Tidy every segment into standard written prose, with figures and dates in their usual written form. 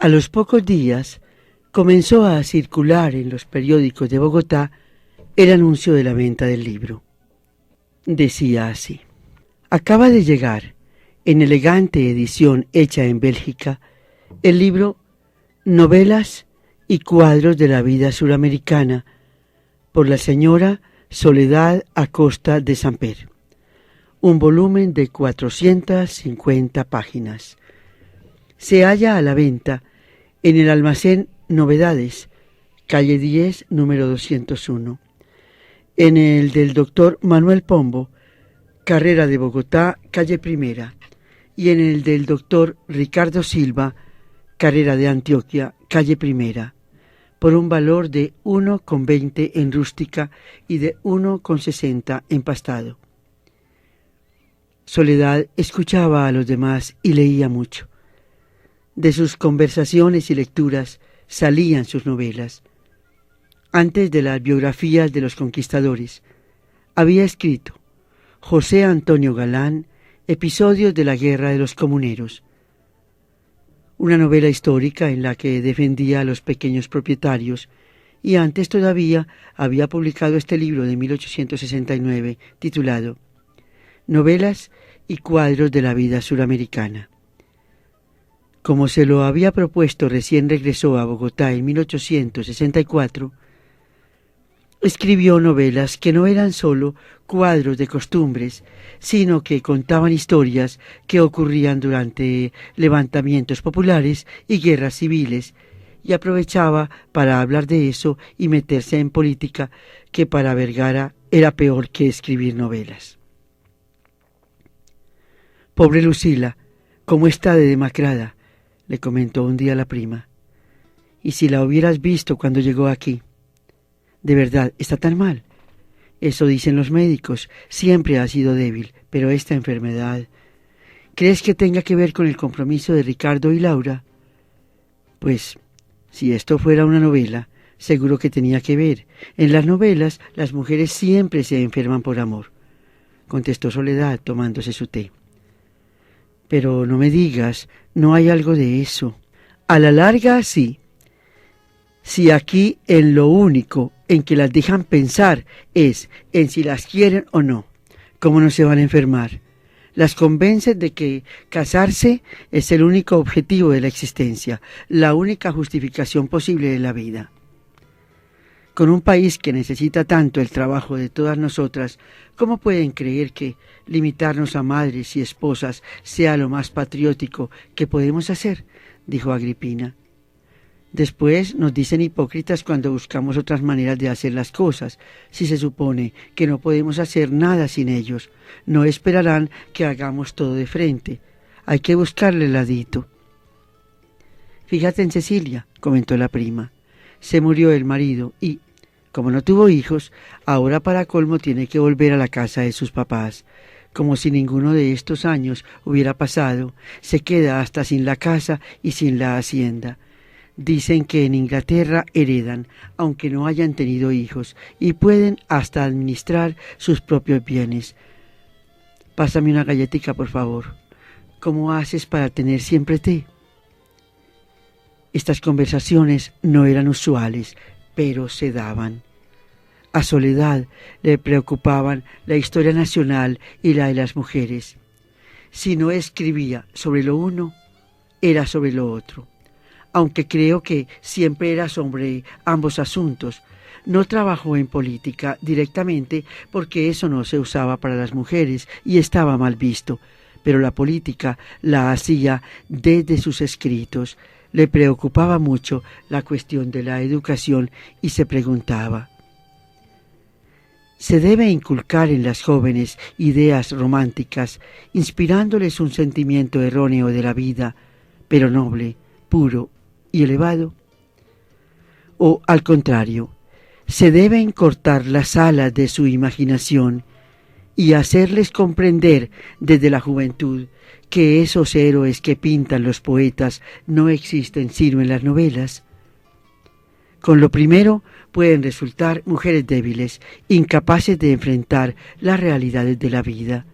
A los pocos días comenzó a circular en los periódicos de Bogotá el anuncio de la venta del libro. Decía así: acaba de llegar, en elegante edición hecha en Bélgica, el libro Novelas y cuadros de la vida suramericana por la señora Soledad Acosta de Samper. Un volumen de 450 páginas. Se halla a la venta en el almacén Novedades, calle 10, número 201. En el del doctor Manuel Pombo, carrera de Bogotá, calle Primera. Y en el del doctor Ricardo Silva, carrera de Antioquia, calle Primera, por un valor de 1,20 en rústica y de 1,60 en pastado. Soledad escuchaba a los demás y leía mucho. De sus conversaciones y lecturas salían sus novelas. Antes de las biografías de los conquistadores, había escrito José Antonio Galán, Episodios de la Guerra de los Comuneros, una novela histórica en la que defendía a los pequeños propietarios, y antes todavía había publicado este libro de 1869 titulado Novelas y cuadros de la vida suramericana. Como se lo había propuesto recién regresó a Bogotá en 1864, escribió novelas que no eran sólo cuadros de costumbres, sino que contaban historias que ocurrían durante levantamientos populares y guerras civiles, y aprovechaba para hablar de eso y meterse en política, que para Vergara era peor que escribir novelas. Pobre Lucila, cómo está de demacrada, le comentó un día la prima. Y si la hubieras visto cuando llegó aquí. De verdad, está tan mal. Eso dicen los médicos, siempre ha sido débil, pero esta enfermedad... ¿Crees que tenga que ver con el compromiso de Ricardo y Laura? Pues, si esto fuera una novela, seguro que tenía que ver. En las novelas, las mujeres siempre se enferman por amor, contestó Soledad tomándose su té. Pero no me digas, no hay algo de eso. A la larga, sí. Si aquí en lo único en que las dejan pensar es en si las quieren o no, ¿cómo no se van a enfermar? Las convencen de que casarse es el único objetivo de la existencia, la única justificación posible de la vida. Con un país que necesita tanto el trabajo de todas nosotras, ¿cómo pueden creer que limitarnos a madres y esposas sea lo más patriótico que podemos hacer? Dijo Agripina. Después nos dicen hipócritas cuando buscamos otras maneras de hacer las cosas. Si se supone que no podemos hacer nada sin ellos, no esperarán que hagamos todo de frente. Hay que buscarle el ladito. Fíjate en Cecilia, comentó la prima. Se murió el marido y, como no tuvo hijos, ahora para colmo tiene que volver a la casa de sus papás. Como si ninguno de estos años hubiera pasado, se queda hasta sin la casa y sin la hacienda. Dicen que en Inglaterra heredan, aunque no hayan tenido hijos, y pueden hasta administrar sus propios bienes. Pásame una galletica, por favor. ¿Cómo haces para tener siempre té? Estas conversaciones no eran usuales, pero se daban. A Soledad le preocupaban la historia nacional y la de las mujeres. Si no escribía sobre lo uno, era sobre lo otro. Aunque creo que siempre era sobre ambos asuntos. No trabajó en política directamente porque eso no se usaba para las mujeres y estaba mal visto, pero la política la hacía desde sus escritos. Le preocupaba mucho la cuestión de la educación y se preguntaba: ¿se debe inculcar en las jóvenes ideas románticas, inspirándoles un sentimiento erróneo de la vida, pero noble, puro y elevado? O, al contrario, se deben cortar las alas de su imaginación y hacerles comprender desde la juventud que esos héroes que pintan los poetas no existen sino en las novelas? Con lo primero pueden resultar mujeres débiles, incapaces de enfrentar las realidades de la vida.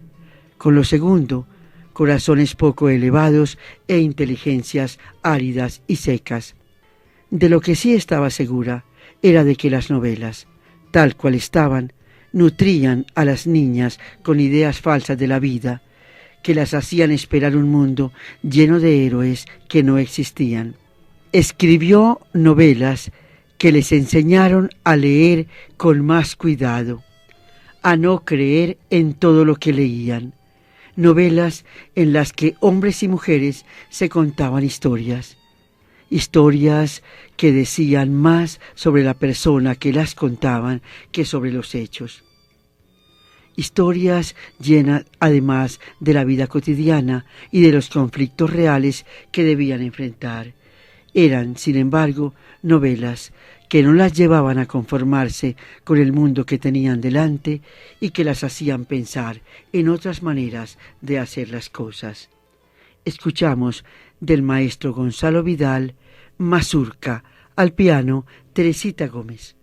Con lo segundo, corazones poco elevados e inteligencias áridas y secas. De lo que sí estaba segura era de que las novelas, tal cual estaban, nutrían a las niñas con ideas falsas de la vida, que las hacían esperar un mundo lleno de héroes que no existían. Escribió novelas que les enseñaron a leer con más cuidado, a no creer en todo lo que leían. Novelas en las que hombres y mujeres se contaban historias que decían más sobre la persona que las contaban que sobre los hechos. Historias llenas además de la vida cotidiana y de los conflictos reales que debían enfrentar. Eran, sin embargo, novelas que no las llevaban a conformarse con el mundo que tenían delante y que las hacían pensar en otras maneras de hacer las cosas. Escuchamos del maestro Gonzalo Vidal, Mazurca, al piano Teresita Gómez.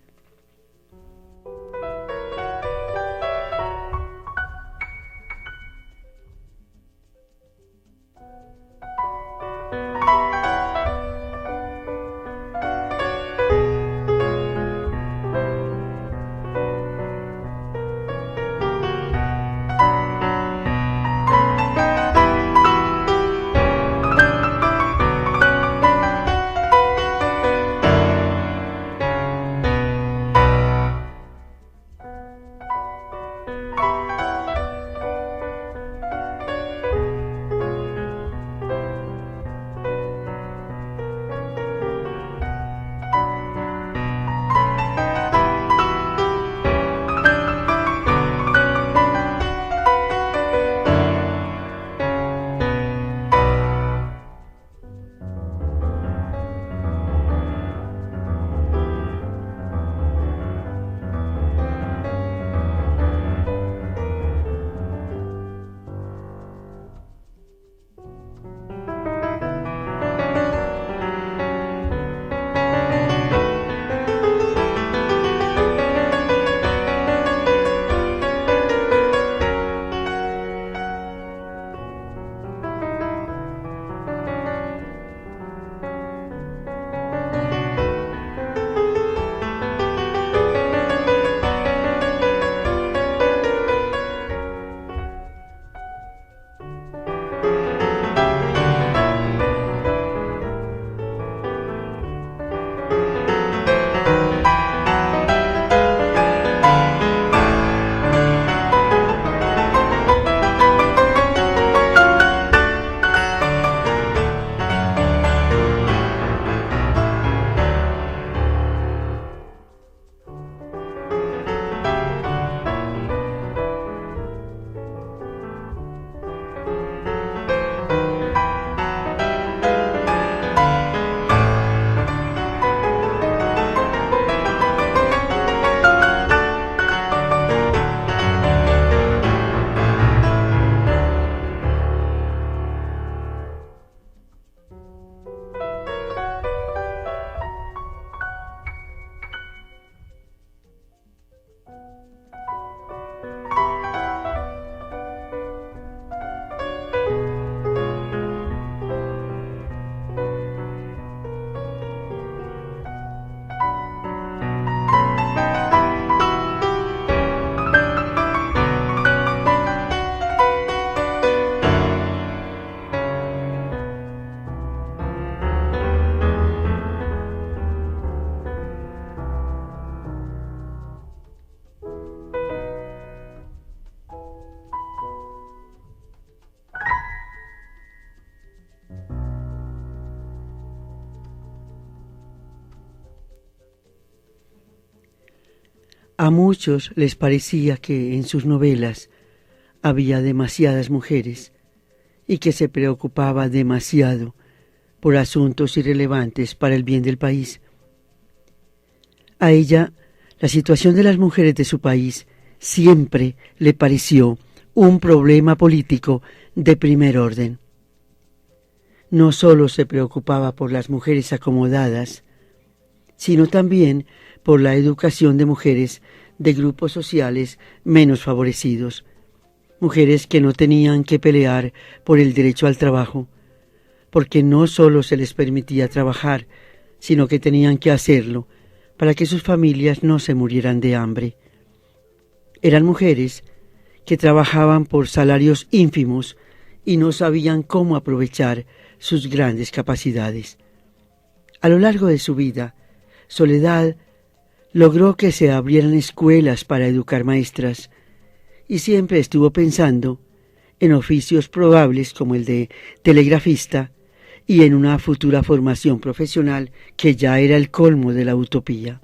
A muchos les parecía que en sus novelas había demasiadas mujeres y que se preocupaba demasiado por asuntos irrelevantes para el bien del país. A ella, la situación de las mujeres de su país siempre le pareció un problema político de primer orden. No solo se preocupaba por las mujeres acomodadas, sino también por la educación de mujeres de grupos sociales menos favorecidos, mujeres que no tenían que pelear por el derecho al trabajo, porque no solo se les permitía trabajar, sino que tenían que hacerlo para que sus familias no se murieran de hambre. Eran mujeres que trabajaban por salarios ínfimos y no sabían cómo aprovechar sus grandes capacidades. A lo largo de su vida, Soledad logró que se abrieran escuelas para educar maestras y siempre estuvo pensando en oficios probables como el de telegrafista y en una futura formación profesional que ya era el colmo de la utopía.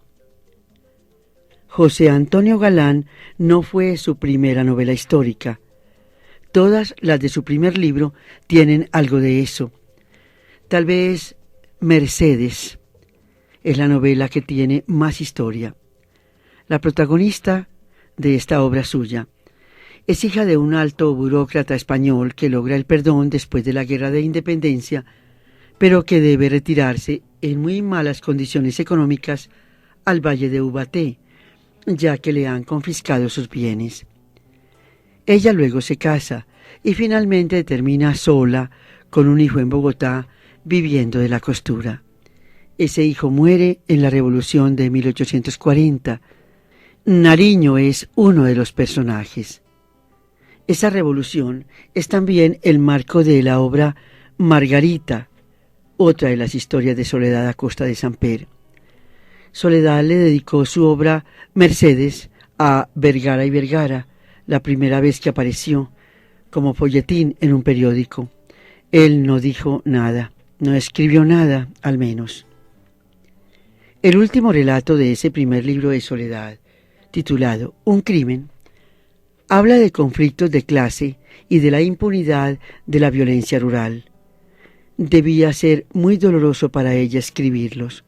José Antonio Galán no fue su primera novela histórica. Todas las de su primer libro tienen algo de eso. Tal vez Mercedes es la novela que tiene más historia. La protagonista de esta obra suya es hija de un alto burócrata español que logra el perdón después de la Guerra de Independencia, pero que debe retirarse en muy malas condiciones económicas al Valle de Ubaté, ya que le han confiscado sus bienes. Ella luego se casa y finalmente termina sola con un hijo en Bogotá viviendo de la costura. Ese hijo muere en la Revolución de 1840. Nariño es uno de los personajes. Esa revolución es también el marco de la obra Margarita, otra de las historias de Soledad Acosta de Samper. Soledad le dedicó su obra Mercedes a Vergara y Vergara, la primera vez que apareció como folletín en un periódico. Él no dijo nada, no escribió nada, al menos. El último relato de ese primer libro de Soledad, titulado Un crimen, habla de conflictos de clase y de la impunidad de la violencia rural. Debía ser muy doloroso para ella escribirlos,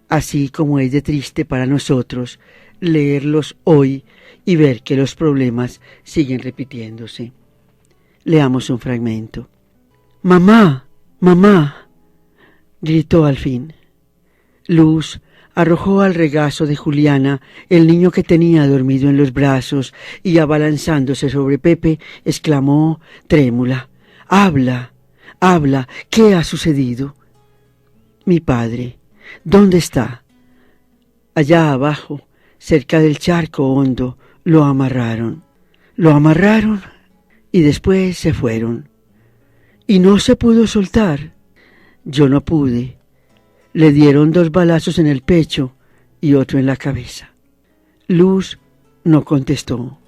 así como es de triste para nosotros leerlos hoy y ver que los problemas siguen repitiéndose. Leamos un fragmento. «¡Mamá! ¡Mamá!», gritó al fin. Luz arrojó al regazo de Juliana el niño que tenía dormido en los brazos y, abalanzándose sobre Pepe, exclamó trémula: «¡Habla! ¡Habla! ¿Qué ha sucedido?». «Mi padre, ¿dónde está?». «Allá abajo, cerca del charco hondo, lo amarraron». «¿Lo amarraron?». «Y después se fueron». «¿Y no se pudo soltar?». «Yo no pude. Le dieron 2 balazos en el pecho y otro en la cabeza». Luz no contestó.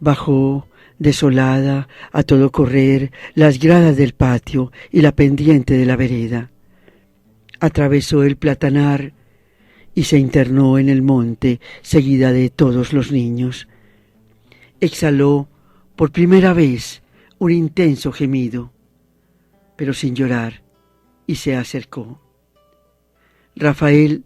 Bajó, desolada, a todo correr, las gradas del patio y la pendiente de la vereda. Atravesó el platanar y se internó en el monte, seguida de todos los niños. Exhaló por primera vez un intenso gemido, pero sin llorar, y se acercó. Rafael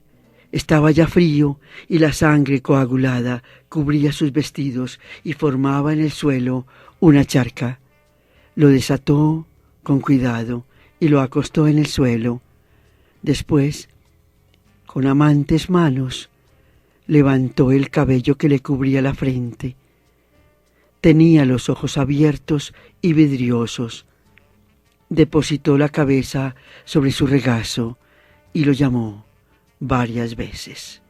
estaba ya frío y la sangre coagulada cubría sus vestidos y formaba en el suelo una charca. Lo desató con cuidado y lo acostó en el suelo. Después, con amantes manos, levantó el cabello que le cubría la frente. Tenía los ojos abiertos y vidriosos. Depositó la cabeza sobre su regazo y lo llamó varias veces.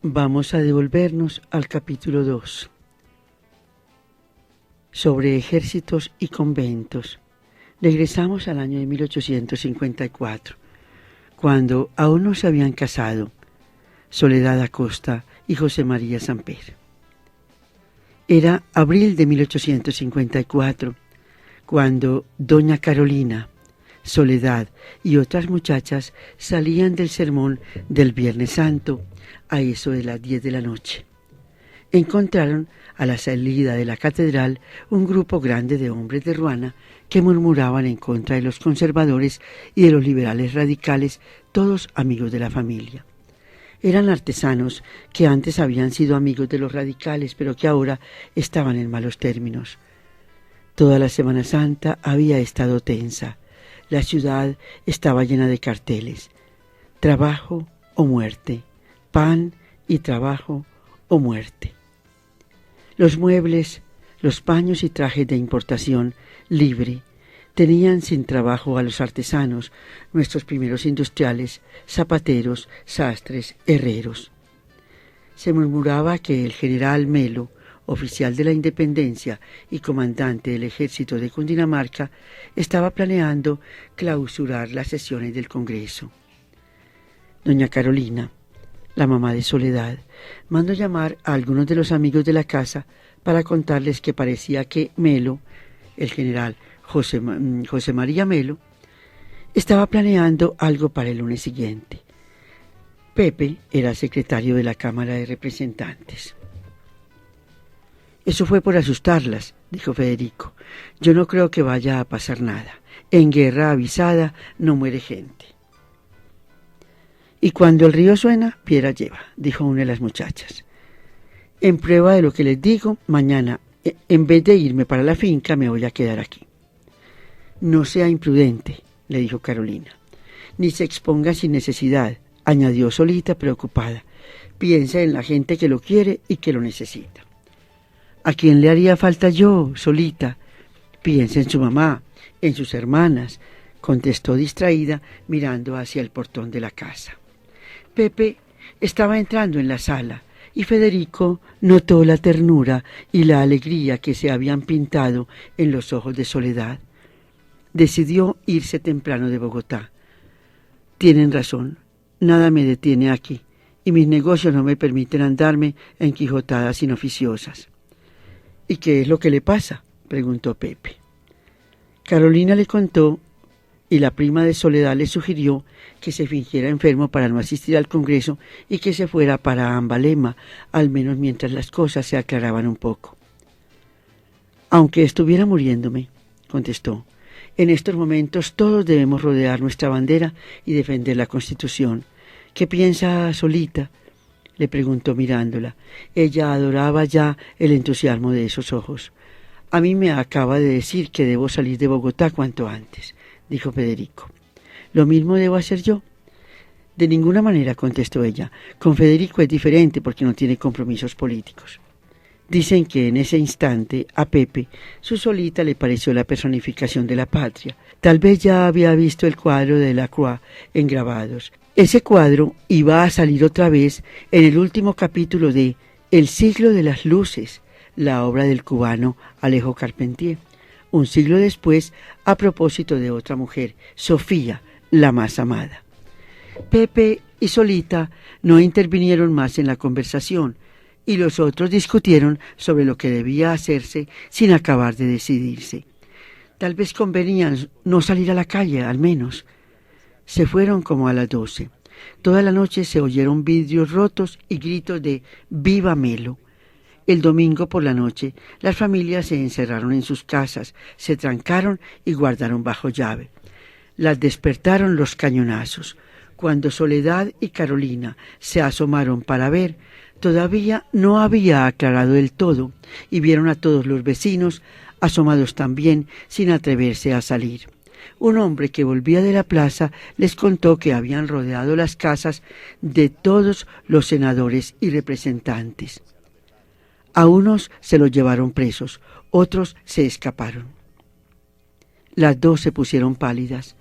Vamos a devolvernos al capítulo 2, sobre ejércitos y conventos. Regresamos al año de 1854, cuando aún no se habían casado Soledad Acosta y José María Samper. Era abril de 1854, cuando doña Carolina, Soledad y otras muchachas salían del sermón del Viernes Santo a eso de las 10 de la noche. Encontraron a la salida de la catedral un grupo grande de hombres de Ruana que murmuraban en contra de los conservadores y de los liberales radicales, todos amigos de la familia. Eran artesanos que antes habían sido amigos de los radicales, pero que ahora estaban en malos términos. Toda la Semana Santa había estado tensa. La ciudad estaba llena de carteles. Trabajo o muerte. Pan y trabajo o muerte. Los muebles, los paños y trajes de importación libre tenían sin trabajo a los artesanos, nuestros primeros industriales, zapateros, sastres, herreros. Se murmuraba que el general Melo, oficial de la Independencia y comandante del ejército de Cundinamarca, estaba planeando clausurar las sesiones del Congreso. Doña Carolina, la mamá de Soledad, mandó llamar a algunos de los amigos de la casa para contarles que parecía que Melo, el general José María Melo, estaba planeando algo para el lunes siguiente. Pepe era secretario de la Cámara de Representantes. Eso fue por asustarlas, dijo Federico. Yo no creo que vaya a pasar nada. En guerra avisada no muere gente. Y cuando el río suena, piedra lleva, dijo una de las muchachas. En prueba de lo que les digo, mañana, en vez de irme para la finca, me voy a quedar aquí. No sea imprudente, le dijo Carolina. Ni se exponga sin necesidad, añadió Solita preocupada. Piensa en la gente que lo quiere y que lo necesita. ¿A quién le haría falta yo, Solita? Piensa en su mamá, en sus hermanas, contestó distraída mirando hacia el portón de la casa. Pepe estaba entrando en la sala y Federico notó la ternura y la alegría que se habían pintado en los ojos de Soledad. Decidió irse temprano de Bogotá. Tienen razón, nada me detiene aquí y mis negocios no me permiten andarme en quijotadas inoficiosas. ¿Y qué es lo que le pasa?, preguntó Pepe. Carolina le contó y la prima de Soledad le sugirió que se fingiera enfermo para no asistir al Congreso y que se fuera para Ambalema, al menos mientras las cosas se aclaraban un poco. Aunque estuviera muriéndome, contestó, en estos momentos todos debemos rodear nuestra bandera y defender la Constitución. ¿Qué piensa Solita?, le preguntó mirándola. Ella adoraba ya el entusiasmo de esos ojos. A mí me acaba de decir que debo salir de Bogotá cuanto antes, dijo Federico. ¿Lo mismo debo hacer yo? De ninguna manera, contestó ella. Con Federico es diferente porque no tiene compromisos políticos. Dicen que en ese instante a Pepe su Solita le pareció la personificación de la patria. Tal vez ya había visto el cuadro de Delacroix en Grabados. Ese cuadro iba a salir otra vez en el último capítulo de El siglo de las luces, la obra del cubano Alejo Carpentier. Un siglo después, a propósito de otra mujer, Sofía, la más amada. Pepe y Solita no intervinieron más en la conversación, y los otros discutieron sobre lo que debía hacerse sin acabar de decidirse. Tal vez convenía no salir a la calle, al menos. Se fueron como a las 12. Toda la noche se oyeron vidrios rotos y gritos de ¡Viva Melo! El domingo por la noche, las familias se encerraron en sus casas, se trancaron y guardaron bajo llave. Las despertaron los cañonazos. Cuando Soledad y Carolina se asomaron para ver, todavía no había aclarado del todo y vieron a todos los vecinos asomados también sin atreverse a salir. Un hombre que volvía de la plaza les contó que habían rodeado las casas de todos los senadores y representantes. A unos se los llevaron presos, otros se escaparon. Las dos se pusieron pálidas.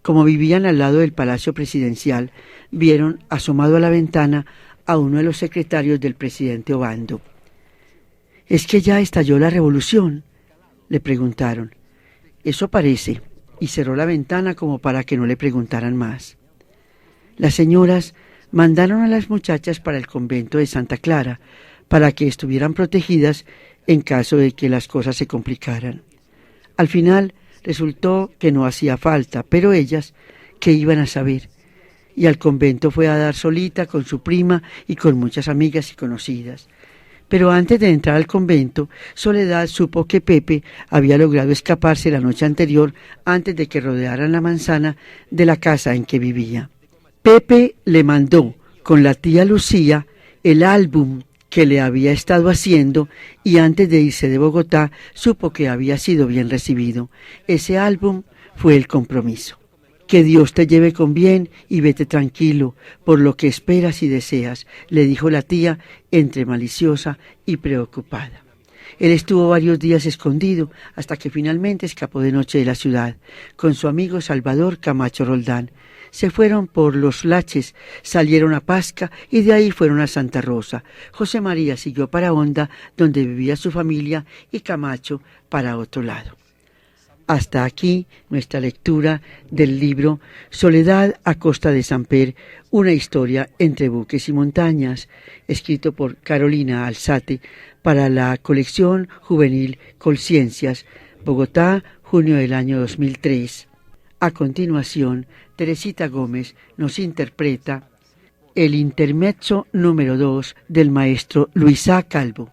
Como vivían al lado del Palacio Presidencial, vieron, asomado a la ventana, a uno de los secretarios del presidente Obando. ¿Es que ya estalló la revolución?, le preguntaron. Eso parece, y cerró la ventana como para que no le preguntaran más. Las señoras mandaron a las muchachas para el convento de Santa Clara, para que estuvieran protegidas en caso de que las cosas se complicaran. Al final resultó que no hacía falta, pero ellas, ¿qué iban a saber? Y al convento fue a dar solita con su prima y con muchas amigas y conocidas. Pero antes de entrar al convento, Soledad supo que Pepe había logrado escaparse la noche anterior antes de que rodearan la manzana de la casa en que vivía. Pepe le mandó con la tía Lucía el álbum que le había estado haciendo y antes de irse de Bogotá supo que había sido bien recibido. Ese álbum fue el compromiso. Que Dios te lleve con bien y vete tranquilo por lo que esperas y deseas, le dijo la tía entre maliciosa y preocupada. Él estuvo varios días escondido hasta que finalmente escapó de noche de la ciudad con su amigo Salvador Camacho Roldán. Se fueron por los Laches, salieron a Pasca y de ahí fueron a Santa Rosa. José María siguió para Honda, donde vivía su familia, y Camacho para otro lado. Hasta aquí nuestra lectura del libro Soledad a costa de Samper, una historia entre buques y montañas, escrito por Carolina Alzate para la colección juvenil Colciencias, Bogotá, junio del año 2003. A continuación, Teresita Gómez nos interpreta el intermezzo número 2 del maestro Luisá Calvo.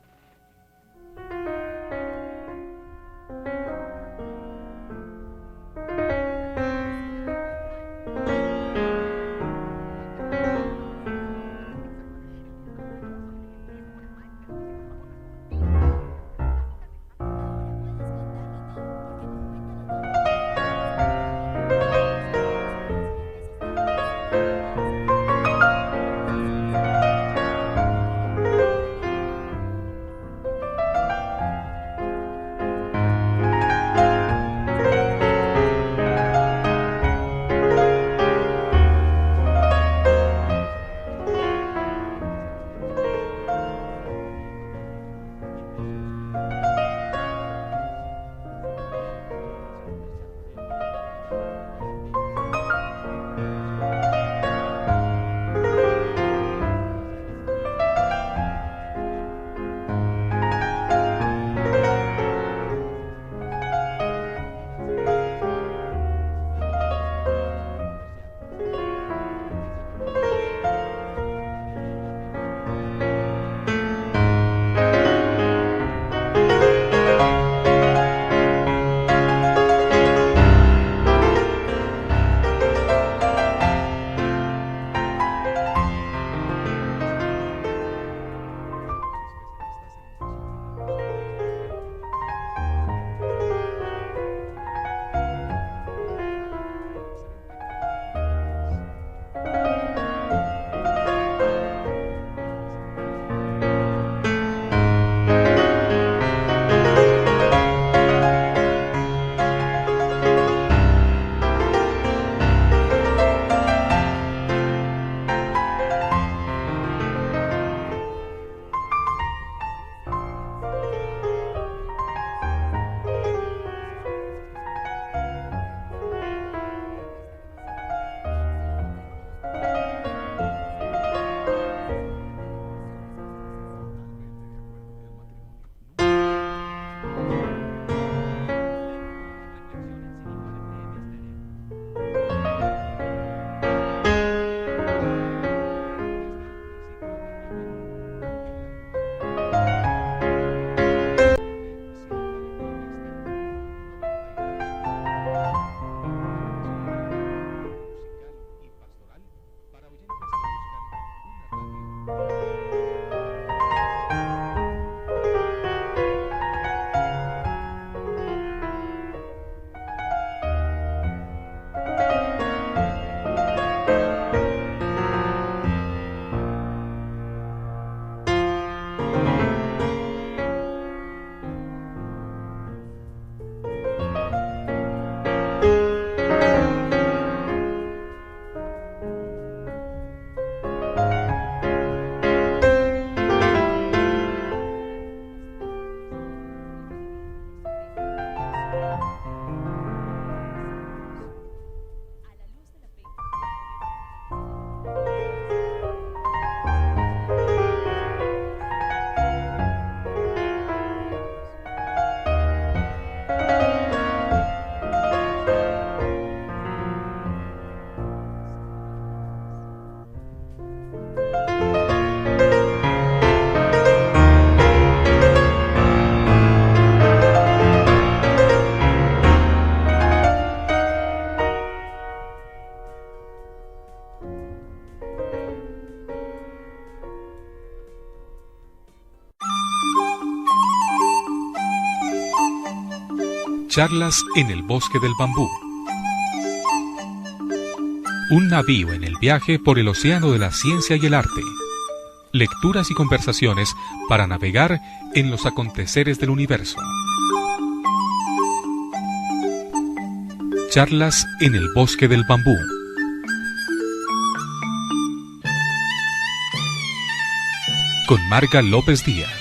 Charlas en el bosque del bambú. Un navío en el viaje por el océano de la ciencia y el arte. Lecturas y conversaciones para navegar en los aconteceres del universo. Charlas en el bosque del bambú. Con Marga López Díaz.